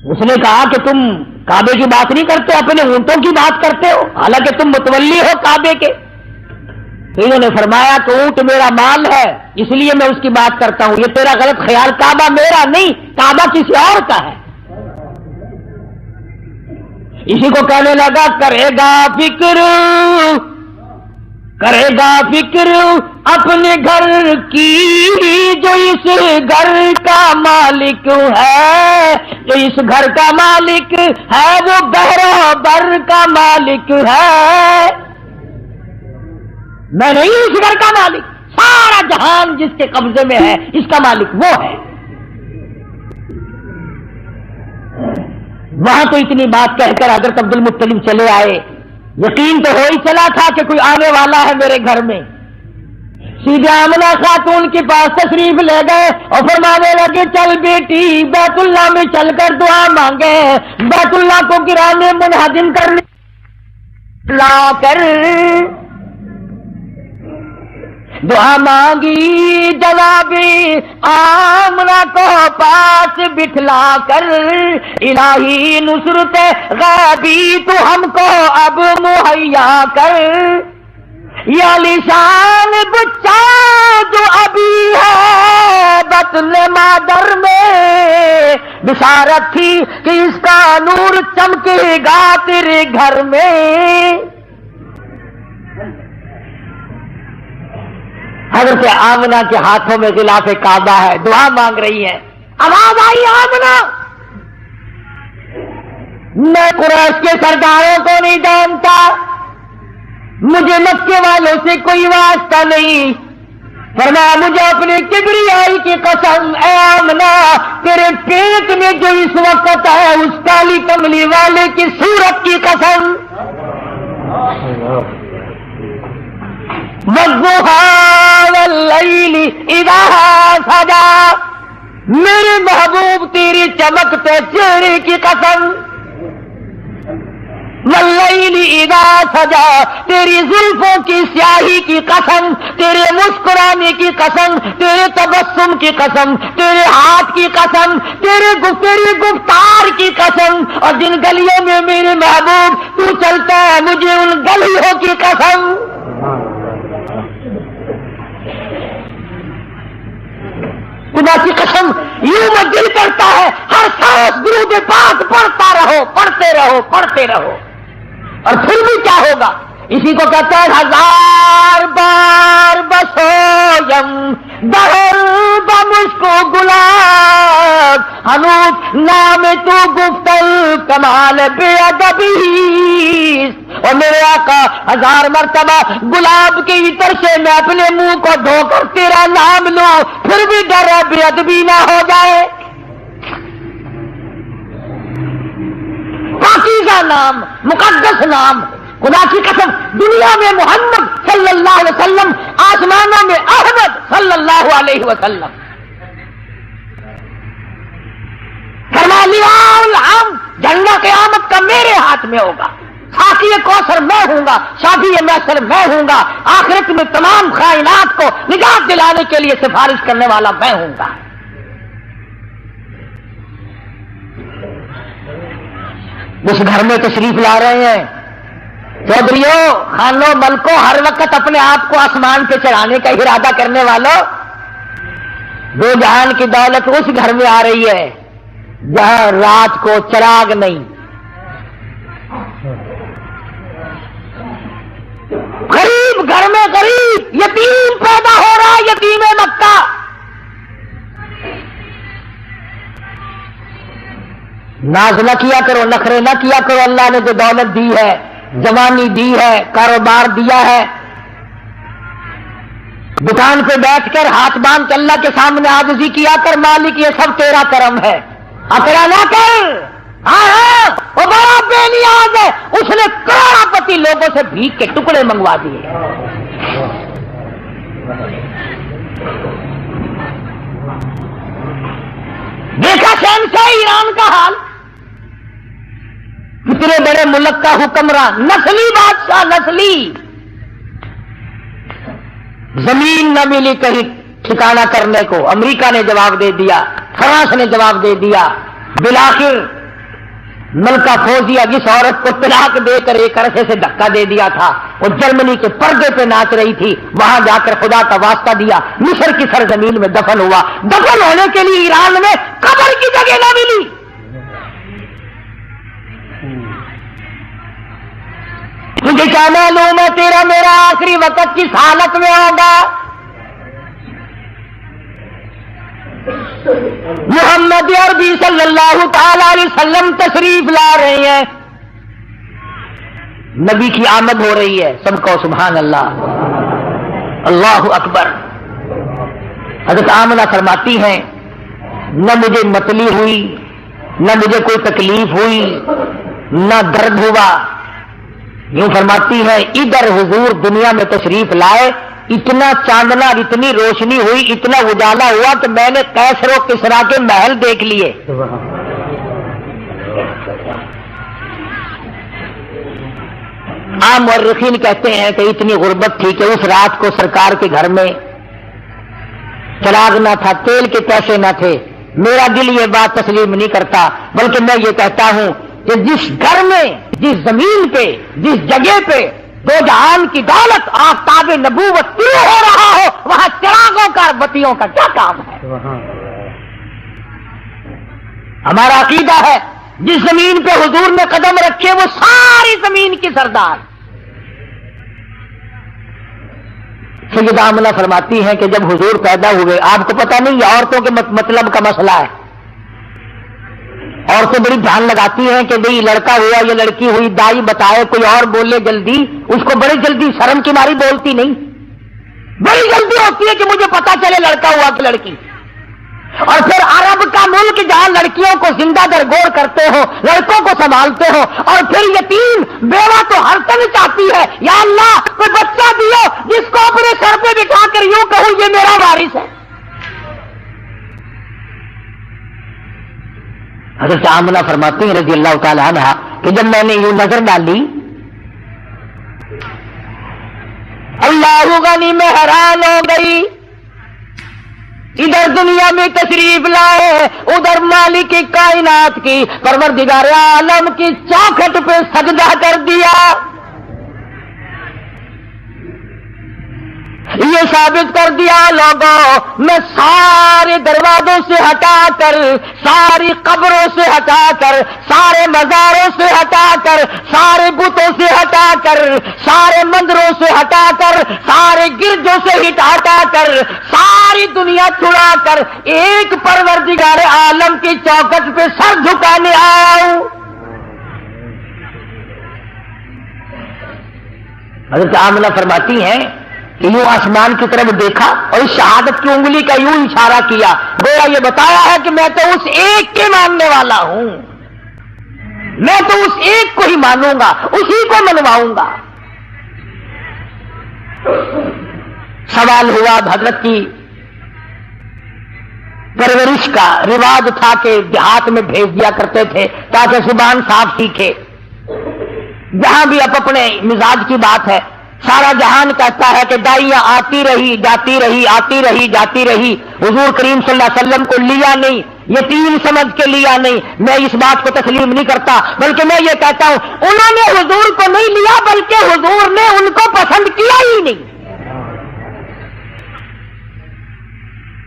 اس نے کہا کہ تم کعبے کی بات نہیں کرتے، اپنے اونٹوں کی بات کرتے ہو، حالانکہ تم متولی ہو کعبے کے۔ تو انہوں نے فرمایا کہ اونٹ میرا مال ہے اس لیے میں اس کی بات کرتا ہوں، یہ تیرا غلط خیال، کعبہ میرا نہیں، کعبہ کسی اور کا ہے۔ اسی کو کہنے لگا کرے گا فکر اپنے گھر کی، جو اس گھر کا مالک ہے، جو اس گھر کا مالک ہے وہ بحر بر کا مالک ہے، میں نہیں اس گھر کا مالک، سارا جہان جس کے قبضے میں ہے اس کا مالک وہ ہے۔ وہاں تو اتنی بات کہہ کر حضرت عبد المطلب چلے آئے، یقین تو ہو ہی چلا تھا کہ کوئی آنے والا ہے میرے گھر میں۔ سیدھے آمنہ خاتون کے پاس تشریف لے گئے اور فرمانے لگے چل بیٹی بیت اللہ میں چل کر دعا مانگے، بیت اللہ کو گرانے منہدم کرنے لا کر دعا مانگی جناب آمنہ کو پاس بٹھلا کر، الہی نصرت غیبی تو ہم کو اب مہیا کر، یا لسان بچہ جو ابھی ہے بطن مادر میں، بشارت تھی کہ اس کا نور چمکے گا تیرے گھر میں۔ حضرت آمنہ کے ہاتھوں میں غلاف کعبہ ہے، دعا مانگ رہی ہے، آواز آئی آمنہ، میں قریش کے سرداروں کو نہیں جانتا، مجھے مکے والوں سے کوئی واسطہ نہیں، فرمایا مجھے اپنے کبریائی کی قسم، اے آمنہ تیرے پیٹ میں جو اس وقت ہے اس کالی کملی والے کی صورت کی قسم، وَالضُّحَىٰ وَاللَّيْلِ إِذَا سَجَىٰ، میرے محبوب تیری چمکتے چہرے کی قسم، وَاللَّيْلِ إِذَا سَجَىٰ تیری زلفوں کی سیاہی کی قسم، تیرے مسکرانے کی قسم، تیرے تبسم کی قسم، تیرے ہاتھ کی قسم، تیری گفتار کی قسم، اور جن گلیوں میں میرے محبوب تو چلتا ہے مجھے ان گلیوں کی قسم۔ خدا کی قسم یوں میں دل کرتا ہے ہر سانس درود پاک پڑھتا رہو، پڑھتے رہو، پڑھتے رہو، اور پھر بھی کیا ہوگا؟ اسی کو کہتے ہیں ہزار بار بسویم دہر بمشکو گلاب، ہنوز نام تو گفتل کمال بے ادبی، اور میرے آقا ہزار مرتبہ گلاب کے عطر سے میں اپنے منہ کو دھو کر تیرا نام لوں، پھر بھی ڈر ہے بے ادبی نہ ہو جائے۔ پاکیزہ نام، مقدس نام، خدا کی قسم دنیا میں محمد صلی اللہ علیہ وسلم، آسمانوں میں احمد صلی اللہ علیہ وسلم، فرما لواء الحمد، جھنڈا قیامت کا میرے ہاتھ میں ہوگا، ساقی کوثر میں ہوں گا، شافی محشر میں ہوں گا، آخرت میں تمام کائنات کو نجات دلانے کے لیے سفارش کرنے والا میں ہوں گا۔ اس گھر میں تشریف لا رہے ہیں چودھریوں، خانوں، ملکوں، ہر وقت اپنے آپ کو آسمان پہ چڑھانے کا ارادہ کرنے والوں، دو جہان کی دولت اس گھر میں آ رہی ہے جہاں رات کو چراغ نہیں، غریب گھر میں غریب یتیم پیدا ہو رہا ہے، یتیم مکہ۔ ناز نہ کیا کرو، نخرے نہ کیا کرو، اللہ نے جو دولت دی ہے، جوانی دی ہے، کاروبار دیا ہے، دکان پہ بیٹھ کر ہاتھ باندھ کے اللہ کے سامنے عاجزی کیا کر، مالک یہ سب تیرا کرم ہے، اکڑا نہ کر۔ ہاں وہ بڑا بے نیاز ہے، اس نے کروڑپتی لوگوں سے بھیک کے ٹکڑے منگوا دیے۔ دیکھا شہنشاہ ایران کا حال، کتنے بڑے ملک کا حکمران، نسلی بادشاہ، نسلی، زمین نہ ملی کہیں ٹھکانہ کرنے کو، امریکہ نے جواب دے دیا، فرانس نے جواب دے دیا، بالآخر ملکہ فوزیہ جس عورت کو طلاق دے کر ایک عرصے سے دھکا دے دیا تھا، وہ جرمنی کے پردے پہ ناچ رہی تھی، وہاں جا کر خدا کا واسطہ دیا، مصر کی سرزمین میں دفن ہوا، دفن ہونے کے لیے ایران میں قبر کی جگہ نہ ملی۔ مجھے کیا معلوم ہے تیرا میرا آخری وقت کس حالت میں ہوگا۔ محمد عربی صلی اللہ تعالی علیہ وسلم تشریف لا رہے ہیں، نبی کی آمد ہو رہی ہے، سب کو سبحان اللہ، اللہ اکبر۔ حضرت آمنہ فرماتی ہیں نہ مجھے متلی ہوئی، نہ مجھے کوئی تکلیف ہوئی، نہ درد ہوا، یوں فرماتی ہے ادھر حضور دنیا میں تشریف لائے، اتنا چاندنا، اتنی روشنی ہوئی، اتنا اجالا ہوا کہ میں نے کیسر و کسریٰ کے محل دیکھ لیے۔ عام مورخین کہتے ہیں کہ اتنی غربت تھی کہ اس رات کو سرکار کے گھر میں چراغ نہ تھا، تیل کے پیسے نہ تھے، میرا دل یہ بات تسلیم نہیں کرتا، بلکہ میں یہ کہتا ہوں کہ جس گھر میں، جس زمین پہ، جس جگہ پہ دو جہان کی دولت آفتاب نبوت طلوع ہو رہا ہو، وہاں چراغوں کا، بتیوں کا کیا کام ہے؟ ہمارا عقیدہ ہے جس زمین پہ حضور نے قدم رکھے وہ ساری زمین کی سردار۔ سیدہ آمنہ فرماتی ہیں کہ جب حضور پیدا ہوئے، آپ کو پتہ نہیں یہ عورتوں کے مطلب کا مسئلہ ہے، عورتیں بڑی دھیان لگاتی ہیں کہ بھئی لڑکا ہوا یا لڑکی ہوئی، دائی بتائے، کوئی اور بولے جلدی، اس کو بڑی جلدی شرم کی ماری بولتی نہیں، بڑی جلدی ہوتی ہے کہ مجھے پتا چلے لڑکا ہوا کہ لڑکی۔ اور پھر عرب کا ملک جہاں لڑکیوں کو زندہ درگور کرتے ہو، لڑکوں کو سنبھالتے ہو، اور پھر یتیم بیوہ تو ہر طرح چاہتی ہے، یا اللہ کوئی بچہ دیو جس کو اپنے سر پہ بٹھا کر یوں کہوں یہ میرا وارث ہے۔ حضرت آمنہ فرماتی ہیں رضی اللہ تعالی عنہ کہ جب میں نے یوں نظر ڈالی، اللہ غنی میں حیران ہو گئی، ادھر دنیا میں تشریف لائے، ادھر مالک کائنات کی، پروردگار عالم کی چوکھٹ پہ سجدہ کر دیا۔ یہ ثابت کر دیا لوگوں، میں سارے دروازوں سے ہٹا کر، ساری قبروں سے ہٹا کر، سارے مزاروں سے ہٹا کر، سارے بتوں سے ہٹا کر، سارے مندروں سے ہٹا کر، سارے گرجوں سے ہٹا کر، ساری دنیا چھڑا کر ایک پروردگار عالم کی چوکھٹ پہ سر جھکانے آیا ہوں۔ حضرت آمنہ فرماتی ہیں کہ یوں آسمان کی طرف دیکھا اور اس شہادت کی انگلی کا یوں اشارہ کیا، گویا یہ بتایا ہے کہ میں تو اس ایک کے ماننے والا ہوں، میں تو اس ایک کو ہی مانوں گا، اسی کو منواؤں گا۔ سوال ہوا حضرت کی پرورش کا، رواج تھا کہ دیہات میں بھیج دیا کرتے تھے تاکہ زبان صاف سیکھے، جہاں بھی اب اپنے مزاج کی بات ہے، سارا جہان کہتا ہے کہ دائیاں آتی رہی جاتی رہی، آتی رہی جاتی رہی، حضور کریم صلی اللہ علیہ وسلم کو لیا نہیں، یتیم سمجھ کے لیا نہیں۔ میں اس بات کو تسلیم نہیں کرتا، بلکہ میں یہ کہتا ہوں انہوں نے حضور کو نہیں لیا، بلکہ حضور نے ان کو پسند کیا ہی نہیں۔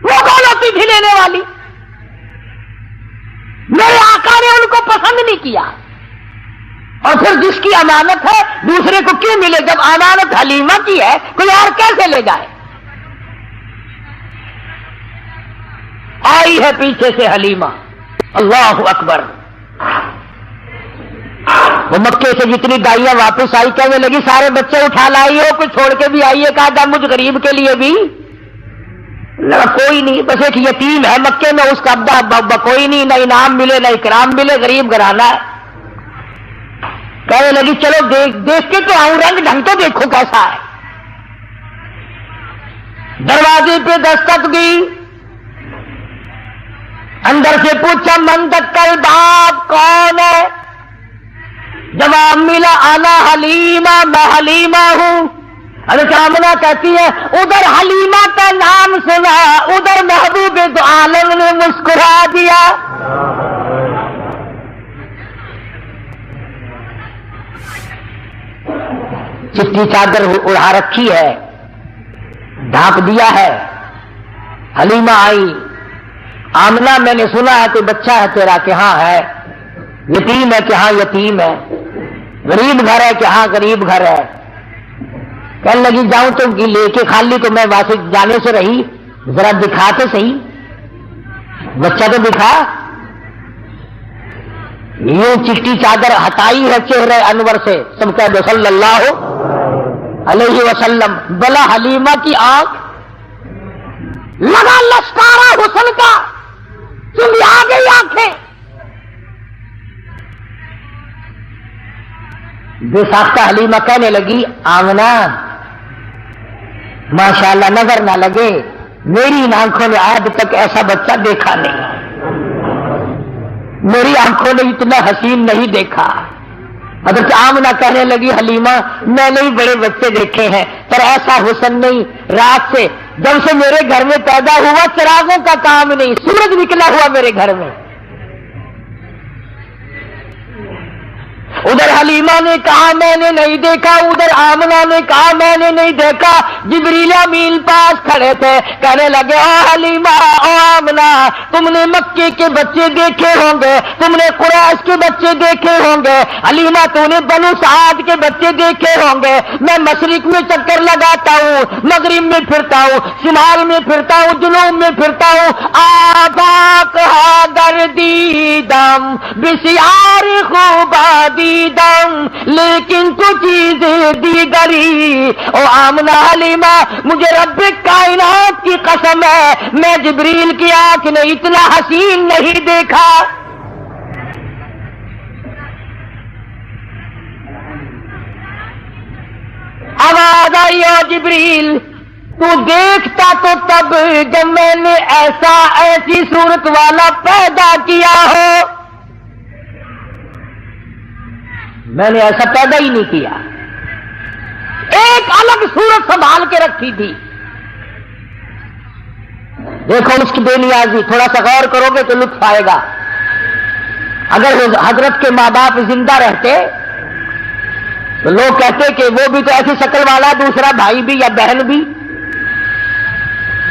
وہ کون ہوتی تھی لینے والی؟ میرے آقا نے ان کو پسند نہیں کیا۔ اور پھر جس کی امانت ہے دوسرے کو کیوں ملے؟ جب امانت حلیمہ کی ہے کوئی اور کیسے لے جائے؟ آئی ہے پیچھے سے حلیمہ، اللہ اکبر، وہ مکے سے جتنی دائیاں واپس آئی کہنے لگی سارے بچے اٹھا لائی ہو، کوئی چھوڑ کے بھی آئیے، کہا تھا مجھ غریب کے لیے بھی کوئی نہیں، بس ایک یتیم ہے مکے میں، اس کا ابا کوئی نہیں، نہ انعام ملے نہ اکرام ملے، غریب گھرانہ ہے۔ کہنے لگی چلو دیکھ کے تو آؤں، رنگ ڈھنگ تو دیکھو کیسا ہے۔ دروازے پہ دستک دی، اندر سے پوچھا من دکل باب، کون ہے؟ جواب ملا انا حلیمہ، میں حلیمہ ہوں۔ حضرت آمنہ کہتی ہے ادھر حلیمہ کا نام سنا، ادھر محبوب دو عالم نے مسکرا دیا۔ چٹی چادر اڑا رکھی ہے، ڈھانپ دیا ہے، حلیمہ آئی، آمنہ میں نے سنا ہے کوئی بچہ ہے تیرا؟ کہ ہاں ہے۔ یتیم ہے؟ کہ ہاں یتیم ہے۔ غریب گھر ہے؟ کہ ہاں غریب گھر ہے۔ کہنے لگی جاؤں تو لے کے خالی تو میں واسطے جانے سے رہی، ذرا دکھا تو صحیح، بچہ تو دکھا۔ یوں چٹی چادر ہٹائی ہے چہرے انور سے، سب کہہ دو صلی اللہ علیہ وسلم۔ بلا حلیمہ کی آنکھ لگا لشکارا حسن کا، چلی آ گئی آنکھیں۔ بے ساختہ حلیمہ کہنے لگی آمنہ ماشاءاللہ نظر نہ لگے، میری ان آنکھوں نے آج تک ایسا بچہ دیکھا نہیں، میری آنکھوں نے اتنا حسین نہیں دیکھا۔ حضرت آمنہ کہنے لگی حلیمہ میں نے بڑے بچے دیکھے ہیں پر ایسا حسن نہیں، رات سے جب سے میرے گھر میں پیدا ہوا چراغوں کا کام نہیں، سورج نکلا ہوا میرے گھر میں۔ ادھر حلیمہ نے کہا میں نے نہیں دیکھا، ادھر آمنہ نے کہا میں نے نہیں دیکھا۔ جبریل امین پاس کھڑے تھے، کہنے لگے او حلیمہ او آمنہ، تم نے مکے کے بچے دیکھے ہوں گے، تم نے قریش کے بچے دیکھے ہوں گے، حلیمہ تو نے بنو سعد کے بچے دیکھے ہوں گے۔ میں مشرق میں چکر لگاتا ہوں، مغرب میں پھرتا ہوں، شمال میں پھرتا ہوں، جنوب میں پھرتا ہوں، آفاق گردیدم بسیار خوبادی دم لیکن تو چیزیں دیگری۔ او آمنہ حلیمہ مجھے رب کائنات کی قسم ہے، میں جبریل کی آنکھ نے اتنا حسین نہیں دیکھا۔ آواز آئی او جبریل تو دیکھتا تو تب جب میں نے ایسی صورت والا پیدا کیا ہو، میں نے ایسا پیدا ہی نہیں کیا، ایک الگ صورت سنبھال کے رکھی تھی۔ دیکھو اس کی بے نیازی، تھوڑا سا غور کرو گے تو لطف آئے گا۔ اگر حضرت کے ماں باپ زندہ رہتے تو لوگ کہتے کہ وہ بھی تو ایسی شکل والا، دوسرا بھائی بھی یا بہن بھی۔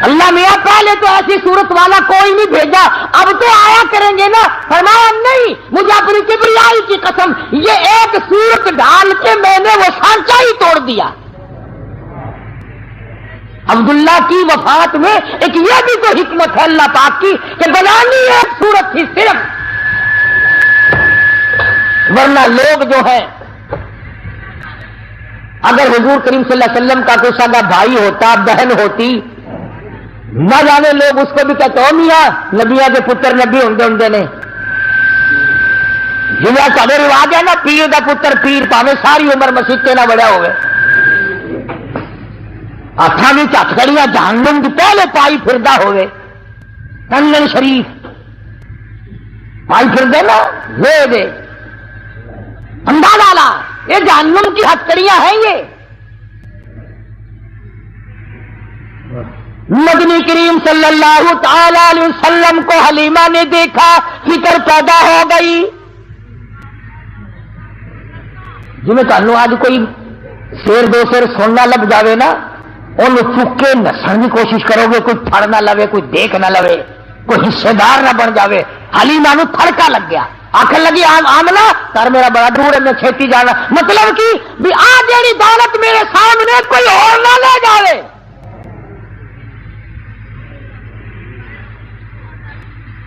اللہ میاں پہلے تو ایسی صورت والا کوئی نہیں بھیجا، اب تو آیا کریں گے نا۔ فرمایا نہیں، مجھے اپنی کبریائی کی قسم، یہ ایک صورت ڈال کے میں نے وہ سانچہ ہی توڑ دیا۔ عبداللہ کی وفات میں ایک یہ بھی تو حکمت ہے اللہ پاک کی کہ بنانی ایک صورت تھی صرف، ورنہ لوگ جو ہیں اگر حضور کریم صلی اللہ علیہ وسلم کا کوئی سگا بھائی ہوتا، بہن ہوتی، نہ جانے لوگ اس کو بھی کہتے ہو میاں نبیاں کے پتر نبی ہوں نے، جنہیں سارے رواج ہے نا، پیر کا پتر پیر، پاوے ساری عمر مسیطے نہ بڑا ہوئے، ہاتھاں میں ہتھکڑیاں جہنم کی پہلے پائی پھردا ہوئے، کنگن شریف پائی پھردے نا، لے دے اندازہ لا، یہ جہنم کی ہتھکڑیاں ہیں۔ یہ مدنی کریم صلی اللہ تعالی علیہ وسلم کو حلیمہ نے دیکھا، فکر پیدا ہو گئی۔ جی میں تمہیں آج کوئی شیر دو شیر سننا لگ جاوے نا، ان چک کے نسن کی کوشش کرو گے، کوئی پھڑ نہ لوے، کوئی دیکھ نہ لوے، کوئی حصے دار نہ بن جاوے۔ حلیمہ نو تھڑکا لگ گیا، آخر لگی آمنہ سر میرا بڑا دور ہے، میں چھیتی جانا، مطلب کہ بھی آ جیڑی دولت میرے سامنے کوئی اور نہ لے جاوے۔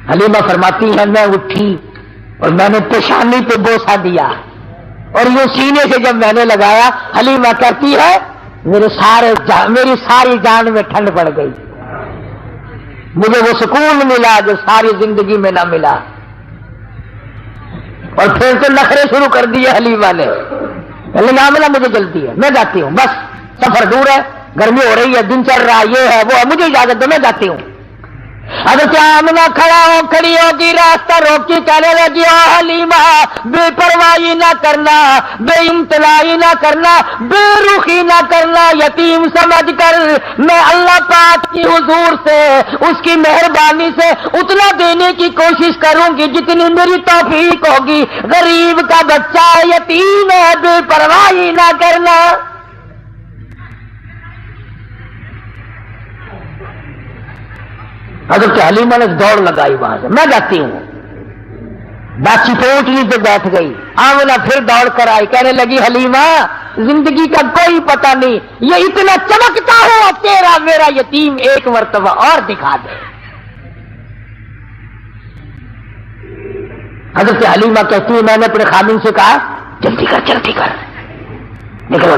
حلیمہ فرماتی ہے میں اٹھی اور میں نے پیشانی پہ بوسہ دیا، اور یہ سینے سے جب میں نے لگایا، حلیمہ کہتی ہے میری ساری جان میں ٹھنڈ پڑ گئی، مجھے وہ سکون ملا جو ساری زندگی میں نہ ملا۔ اور پھر تو نخرے شروع کر دیے حلیمہ نے، معاملہ مجھے جلدی ہے، میں جاتی ہوں، بس سفر دور ہے، گرمی ہو رہی ہے، دن چل رہا ہے، یہ ہے وہ ہے، مجھے اجازت دو، میں جاتی ہوں۔ حضرت آمنہ کھڑی ہوگی، راستہ روکی، کہنے لگی او حلیمہ بے پرواہی نہ کرنا، بے امتناعی نہ کرنا، بے رخی نہ کرنا، یتیم سمجھ کر میں اللہ پاک کی حضور سے، اس کی مہربانی سے اتنا دینے کی کوشش کروں گی جتنی میری توفیق ہوگی۔ غریب کا بچہ یتیم ہے، بے پرواہی نہ کرنا۔ حضرت حلیمہ نے دوڑ لگائی وہاں سے، میں جاتی ہوں، باچی پوٹلی پہ بیٹھ گئی۔ آمنہ پھر دوڑ کر آئی، کہنے لگی حلیمہ زندگی کا کوئی پتہ نہیں، یہ اتنا چمکتا ہوا تیرا میرا یتیم ایک مرتبہ اور دکھا دے۔ حضرت حلیمہ کہتی ہے میں نے اپنے خادم سے کہا جلدی کر، نکلو۔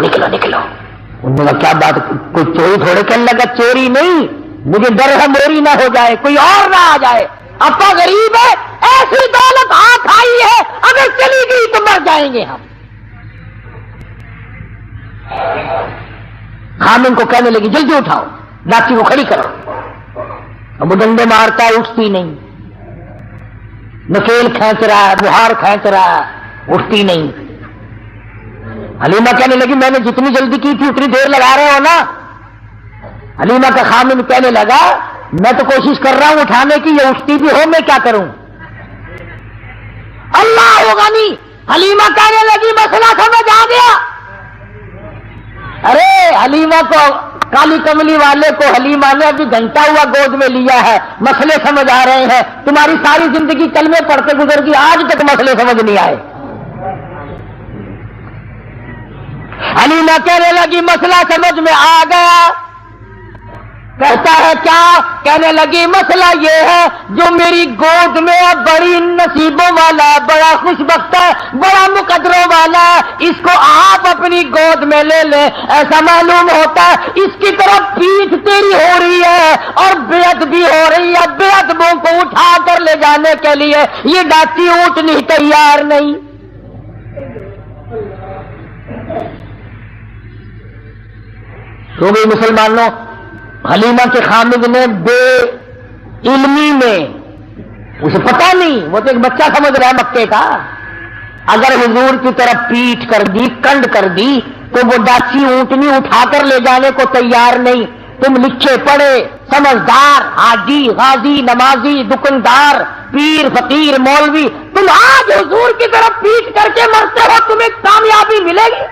انہوں نے کہا کیا بات، کوئی چوری تھوڑے کرنے لگا، چوری نہیں، مجھے ڈر ہے موری نہ ہو جائے، کوئی اور نہ آ جائے، اپا غریب ہے، ایسی دولت ہاتھ آئی ہے، اگر چلی گئی تو مر جائیں گے ہم۔ خامن کو کہنے لگی جلدی اٹھاؤ، لاٹھی کو کھڑی کرو، اب وہ ڈنڈے مارتا ہے، اٹھتی نہیں، نکیل کھینچ رہا ہے، بہار کھینچ رہا ہے، اٹھتی نہیں۔ حلیمہ کہنے لگی میں نے جتنی جلدی کی تھی اتنی دیر لگا رہے ہو نا، حلیمہ کا خامن کہنے لگا میں تو کوشش کر رہا ہوں اٹھانے کی، یہ اٹھتی بھی ہو، میں کیا کروں؟ اللہ غنی، حلیمہ کہنے لگی مسئلہ سمجھ آ گیا۔ ارے حلیمہ کو، کالی کملی والے کو حلیمہ نے ابھی گھنٹہ ہوا گود میں لیا ہے، مسئلے سمجھ آ رہے ہیں، تمہاری ساری زندگی کلمے پڑھتے گزر گئی، آج تک مسئلے سمجھ نہیں آئے۔ حلیمہ کہنے لگی مسئلہ سمجھ میں آ گیا۔ کہتا ہے کیا؟ کہنے لگی مسئلہ یہ ہے جو میری گود میں بڑی نصیبوں والا، بڑا خوش بخت ہے، بڑا مقدروں والا ہے، اس کو آپ اپنی گود میں لے لیں۔ ایسا معلوم ہوتا ہے اس کی طرف پیٹھ تیری ہو رہی ہے اور بیعت بھی ہو رہی ہے، بیعت کو اٹھا کر لے جانے کے لیے یہ ڈاچی اونٹنی تیار نہیں۔ تو بھی مسلمانوں، حلیمہ کے خامد نے بے علمی میں، اسے پتہ نہیں، وہ تو ایک بچہ سمجھ رہا ہے مکے کا، اگر حضور کی طرف پیٹھ کر دی، کنڈ کر دی، تو وہ ڈاچی اونٹنی اٹھا کر لے جانے کو تیار نہیں۔ تم لکھے پڑھے سمجھدار حاجی، غازی، نمازی، دکاندار، پیر، فقیر، مولوی، تم آج حضور کی طرف پیٹھ کر کے مرتے ہو، تمہیں کامیابی ملے گی؟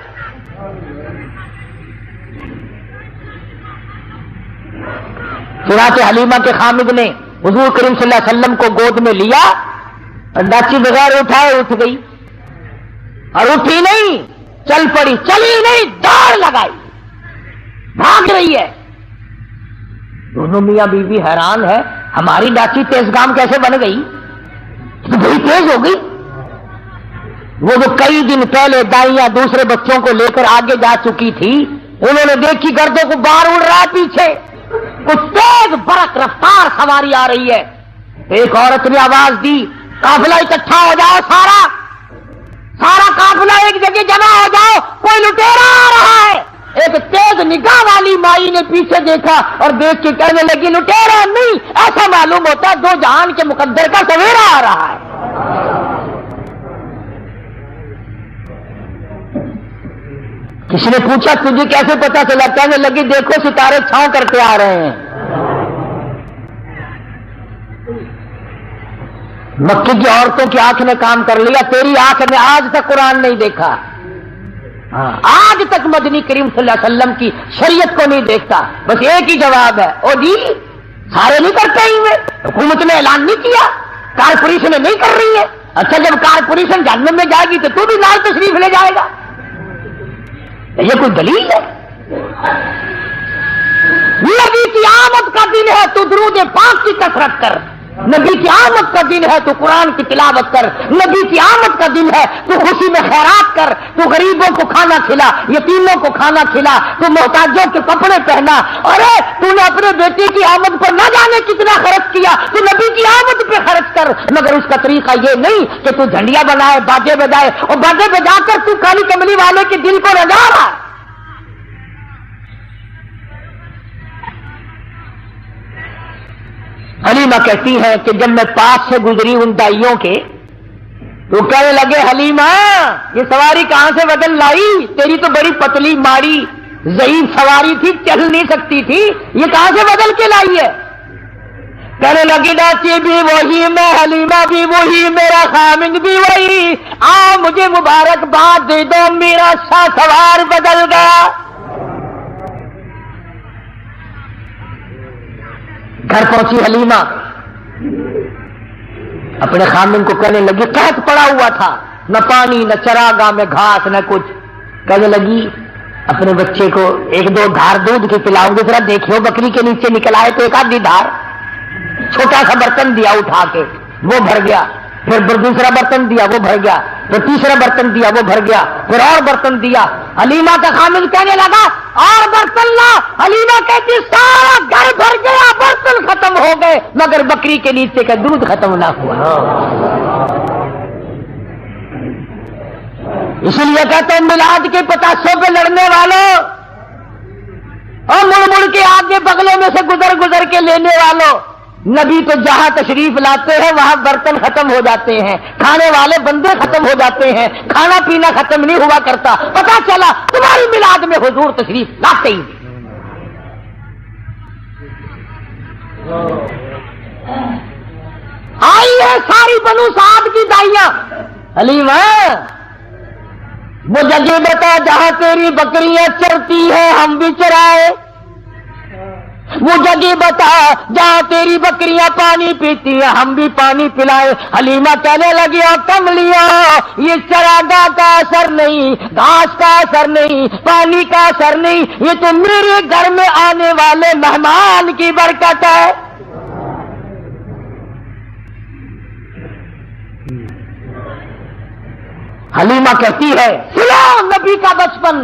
چنانچہ حلیمہ کے خامد نے حضور کریم صلی اللہ علیہ وسلم کو گود میں لیا اور ڈاچی بغیر اٹھائے اٹھ گئی، اور اٹھی نہیں، چل پڑی، چلی نہیں، دوڑ لگائی، بھاگ رہی ہے۔ دونوں میاں بیوی حیران ہے، ہماری ڈاچی تیز گام کیسے بن گئی؟ تو بڑی تیز ہو گئی۔ وہ جو کئی دن پہلے دائیاں دوسرے بچوں کو لے کر آگے جا چکی تھی، انہوں نے دیکھی گردوں کو باہر اڑ رہا ہے پیچھے، کچھ تیز برق رفتار سواری آ رہی ہے۔ ایک عورت نے آواز دی قافلہ اکٹھا ہو جاؤ، سارا قافلہ ایک جگہ جمع ہو جاؤ، کوئی لٹیرا آ رہا ہے۔ ایک تیز نگاہ والی مائی نے پیچھے دیکھا اور دیکھ کے کہنے لگی لٹیرا نہیں، ایسا معلوم ہوتا ہے دو جہان کے مقدر کا سویرا آ رہا ہے۔ کسی نے پوچھا تجھے کیسے پتا چلا؟ کہنے لگی دیکھو ستارے چھاؤں کرتے آ رہے ہیں۔ مکے کی عورتوں کی آنکھ نے کام کر لیا، تیری آنکھ نے آج تک قرآن نہیں دیکھا، آج تک مدنی کریم صلی اللہ علیہ وسلم کی شریعت کو نہیں دیکھتا۔ بس ایک ہی جواب ہے، او جی سارے نہیں کرتے ہی میں، حکومت نے اعلان نہیں کیا، کارپوریشن نہیں کر رہی ہے۔ اچھا جب کارپوریشن جہنم میں جائے گی تو بھی لال تشریف لے جائے گا؟ یہ کوئی دلیل ہے؟ نبی کی آمد کا دن ہے تو درود پاک کی کثرت کر، نبی کی آمد کا دن ہے تو قرآن کی تلاوت کر، نبی کی آمد کا دن ہے تو خوشی میں خیرات کر، تو غریبوں کو کھانا کھلا، یتیموں کو کھانا کھلا، تو محتاجوں کے کپڑے پہنا۔ ارے تو نے اپنے بیٹے کی آمد پر نہ جانے کتنا خرچ کیا، تو نبی کی آمد پہ خرچ کر، مگر اس کا طریقہ یہ نہیں کہ تو جھنڈیاں بنائے، باجے بجائے، اور باجے بجا کر تو کالی کملی والے کے دل کو رجا رہا۔ حلیمہ کہتی ہے کہ جب میں پاس سے گزری ان دائیوں کے تو کہنے لگے حلیمہ یہ سواری کہاں سے بدل لائی؟ تیری تو بڑی پتلی ماڑی ضعیف سواری تھی، چل نہیں سکتی تھی، یہ کہاں سے بدل کے لائی ہے؟ کہنے لگی ڈاچی بھی وہی، میں حلیمہ بھی وہی، میرا خامد بھی وہی، آؤ مجھے مبارکباد دے دو، میرا شاہ سوار بدل گیا۔ گھر پہنچی حلیمہ، اپنے خامن کو کہنے لگی قحط پڑا ہوا تھا، نہ پانی نہ چراگاہ میں گھاس نہ کچھ۔ کہنے لگی اپنے بچے کو ایک دو دھار دودھ کی پلاؤں گی، ذرا دیکھو بکری کے نیچے نکل آئے تو ایک آدھی دھار۔ چھوٹا سا برتن دیا اٹھا کے، وہ بھر گیا، پھر دوسرا برتن دیا وہ بھر گیا، پھر تیسرا برتن دیا وہ بھر گیا، پھر اور برتن دیا۔ حلیمہ کا خامن کہنے لگا اور برتن لا، حلیمہ کہتی سارا گھر بھر گیا، برتن ختم ہو گئے، مگر بکری کے نیچے کا دودھ ختم نہ ہوا۔ اس لیے کہتے ہیں میلاد کے پتاسوں پہ لڑنے والوں اور مڑ مڑ کے آگے بغلوں میں سے گزر گزر کے لینے والوں، نبی تو جہاں تشریف لاتے ہیں وہاں برتن ختم ہو جاتے ہیں، کھانے والے بندے ختم ہو جاتے ہیں، کھانا پینا ختم نہیں ہوا کرتا۔ پتا چلا تمہاری میلاد میں حضور تشریف لاتے ہی۔ آئی ہے ساری بنو سعد کی دائیاں، حلیمہ وہ جگہ بتا جہاں تیری بکریاں چرتی ہیں ہم بھی چرائے، وہ جگہ بتا جہاں تیری بکریاں پانی پیتی ہیں ہم بھی پانی پلائے۔ حلیمہ کہنے لگی کملیاں یہ چراگاہ کا اثر نہیں، گھاس کا اثر نہیں، پانی کا اثر نہیں، یہ تو میرے گھر میں آنے والے مہمان کی برکت ہے۔ حلیمہ کہتی ہے سنا نبی کا بچپن،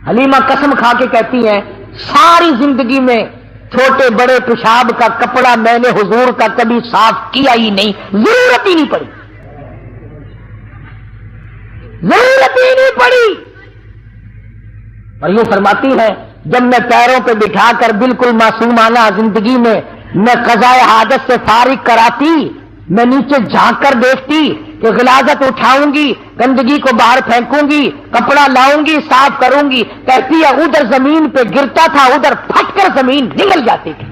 حلیمہ قسم کھا کے کہتی ہے ساری زندگی میں چھوٹے بڑے پیشاب کا کپڑا میں نے حضور کا کبھی صاف کیا ہی نہیں، ضرورت ہی نہیں پڑی، ضرورت ہی نہیں پڑی۔ اور یہ فرماتی ہے جب میں پیروں پہ بٹھا کر بالکل معصومانہ زندگی میں قضائے حاجت سے فارغ کراتی، میں نیچے جھانک کر دیکھتی کہ غلاظت اٹھاؤں گی، گندگی کو باہر پھینکوں گی، کپڑا لاؤں گی، صاف کروں گی، کہتی ہے ادھر زمین پہ گرتا تھا، ادھر پھٹ کر زمین نگل جاتی تھی۔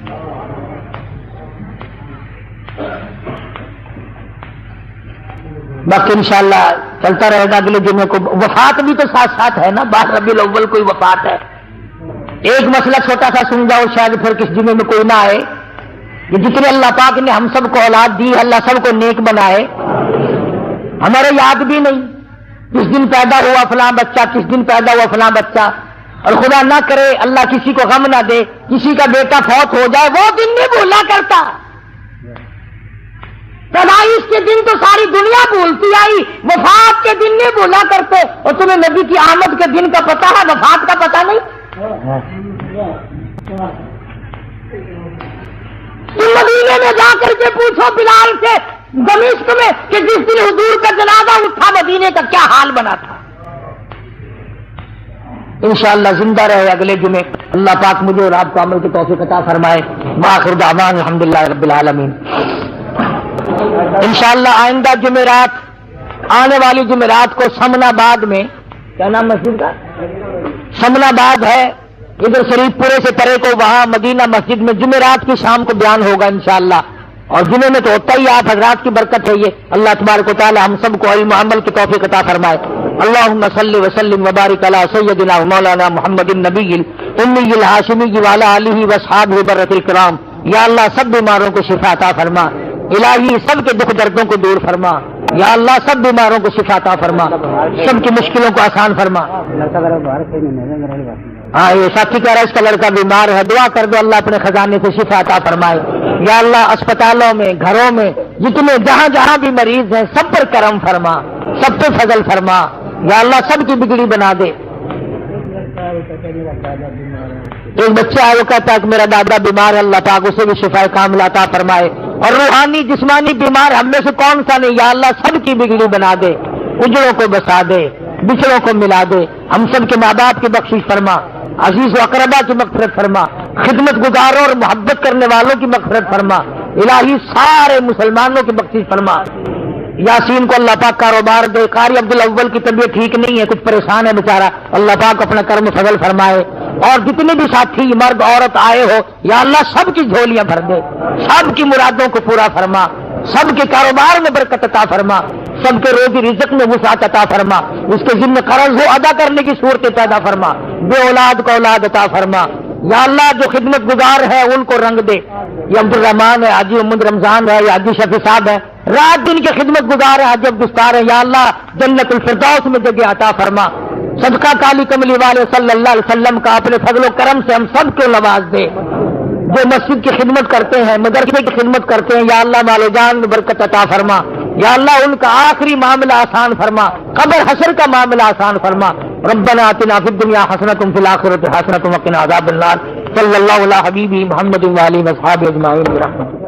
باقی انشاءاللہ چلتا رہے گا اگلے جمعے کو۔ وفات بھی تو ساتھ ساتھ ہے نا، 12 ربیع الاول کوئی وفات ہے۔ ایک مسئلہ چھوٹا سا سن جاؤ، شاید پھر کس جمعے میں کوئی نہ آئے، کہ جتنے اللہ پاک نے ہم سب کو اولاد دی، اللہ سب کو نیک بنائے۔ ہمارے یاد بھی نہیں کس دن پیدا ہوا فلاں بچہ، کس دن پیدا ہوا فلاں بچہ، اور خدا نہ کرے اللہ کسی کو غم نہ دے کسی کا بیٹا فوت ہو جائے، وہ دن نہیں بھولا کرتا۔ پیدائش کے دن تو ساری دنیا بھولتی آئی، وفات کے دن نہیں بھولا کرتے۔ اور تمہیں نبی کی آمد کے دن کا پتہ ہے، وفات کا پتہ نہیں؟ تم مدینے میں جا کر کے پوچھو بلال سے دمشق میں کہ جس دن حضور کا جنازہ اٹھا مدینے کا کیا حال بنا تھا۔ انشاءاللہ زندہ رہے اگلے جمعے، اللہ پاک مجھے اور آپ کو عمل کی توفیق عطا فرمائے۔ وآخر دعوانا الحمدللہ رب العالمین۔ انشاءاللہ آئندہ جمعرات، آنے والی جمعرات کو سمن آباد میں، کیا نام مسجد کا؟ سمن آباد ہے ادھر شریف پورے سے پرے کو، وہاں مدینہ مسجد میں جمعرات کی شام کو بیان ہوگا انشاءاللہ۔ اور جمعے میں تو ہوتا ہی آپ حضرات کی برکت ہے یہ۔ اللہ تبارک و تعالی ہم سب کو علم و عمل کی توفیق عطا فرمائے۔ اللہم صلی وسلم وبارک علی سیدنا و مولانا محمد النبی الامی الہاشمی وعلی آلہ واصحابہ برۃ الکرام۔ یا اللہ سب بیماروں کو شفا عطا فرما، الہی سب کے دکھ دردوں کو دور فرما، یا اللہ سب بیماروں کو شفا عطا فرما، سب کی مشکلوں کو آسان فرما۔ ہاں یہ ساتھی کہہ رہا ہے اس کا لڑکا بیمار ہے، دعا کر دو اللہ اپنے خزانے سے شفا عطا فرمائے۔ یا اللہ اسپتالوں میں، گھروں میں جتنے جہاں جہاں بھی مریض ہیں سب پر کرم فرما، سب پہ فضل فرما، یا اللہ سب کی بگڑی بنا دے۔ ایک بچہ ہے وہ کہتا ہے کہ میرا دادا بیمار ہے، اللہ پاک اسے بھی شفا کاملہ عطا فرمائے۔ اور روحانی جسمانی بیمار ہم میں سے کون سا نہیں، یا اللہ سب کی بگڑی بنا دے، اجڑوں کو بسا دے، بچھڑوں کو ملا دے، ہم سب کے ماں باپ کی بخشش فرما، عزیز و اقربا کی مغفرت فرما، خدمت گزاروں اور محبت کرنے والوں کی مغفرت فرما، الہی سارے مسلمانوں کی بخشش فرما۔ یاسین کو اللہ پاک کاروبار دے، قاری عبدالاول کی طبیعت ٹھیک نہیں ہے، کچھ پریشان ہے بیچارہ، اللہ پاک اپنا کرم فضل فرمائے۔ اور جتنے بھی ساتھی مرد عورت آئے ہو یا اللہ سب کی جھولیاں بھر دے، سب کی مرادوں کو پورا فرما، سب کے کاروبار میں برکت عطا فرما، سب کے روزی رزق میں وسعت عطا فرما، اس کے ذمہ قرض ہو ادا کرنے کی صورت پیدا فرما، بے اولاد کو اولاد عطا فرما۔ یا اللہ جو خدمت گزار ہے ان کو رنگ دے، یہ عبد الرحمان ہے، حاجی محمد رمضان ہے، یا حاجی شفیع صاحب ہے، رات دن کے خدمت گزار ہے، حاجی عبدالستار ہے، یا اللہ جنت الفردوس میں جگہ عطا فرما۔ صدقہ کالی کملی والے صلی اللہ علیہ وسلم کا اپنے فضل و کرم سے ہم سب کو نواز دے۔ جو مسجد کی خدمت کرتے ہیں، مدرسے کی خدمت کرتے ہیں، یا اللہ مال و جان میں برکت عطا فرما، یا اللہ ان کا آخری معاملہ آسان فرما، قبر حشر کا معاملہ آسان فرما۔ ربنا آتنا فی الدنیا حسنۃ وفی الآخرۃ حسنۃ وقنا عذاب النار۔ صلی اللہ علی حبیبہ محمد وعلی اصحابہ اجمعین برحمتہ۔